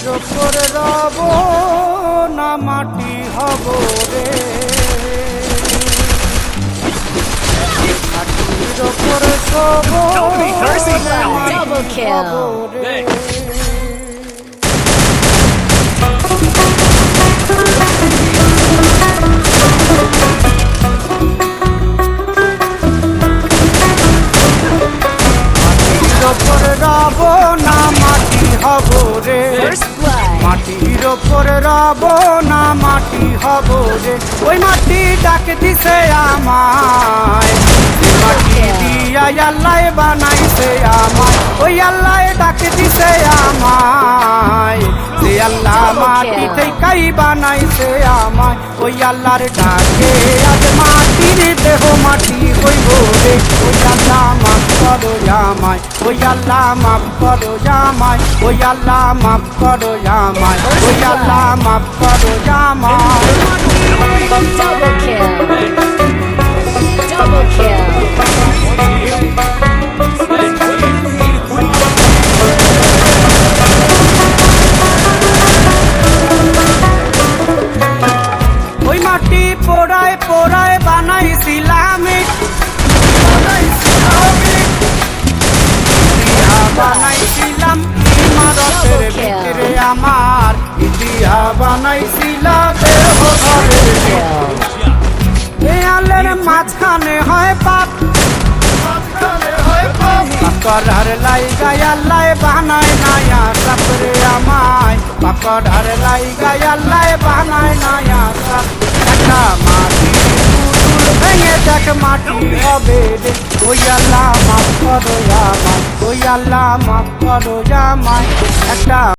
মাটির ওপরে রব না মাটি হব রে, মাটির ওপরে শোব না মাটি হব রে। রব না মাটি হব রে, মাটির ওপরে রব না মাটি হব রে। ওই মাটি ডাক দিছে আমায়, মাটি দিয়া আল্লাহ বানাইছে আমায়, ওই আল্লাহ ডাক দিছে আমায়, যে আল্লাহ মাটি থেকেই বানাইছে আমায়। ওই আল্লাহর ডাকে আজ মাটির দেহ মাটি হইব রে। ওই আল্লাহ মাফ করো আমায়, ওই আল্লাহ মাফ করো আমায়, ওই আল্লাহ মাফ করো আমায়, ওই আল্লাহ মাফ করো আমায়। Double kill. Double kill. ওই মাটি পোড়ায় পোড়ায় বানাইছিলাম, বানাইছিলাম ইমারতের ভিতরে আমার, ইদিয়া বানাইছিলাম দেহ ঘরের দেয়ালের মাঝখানে হয় পাপ, পাকড়ার লাইগায় আল্লাহ বানায় নায়া সাপরে আমায়, পাকড়ার লাইগায় আল্লাহ বানায় নায়া সাপ। একটা মাটি পুতুল ভেঙে দেখ মাটি হবে রে। ওই আল্লাহ মাফ করো আমায়, ওই আল্লাহ মাফ করো আমায়।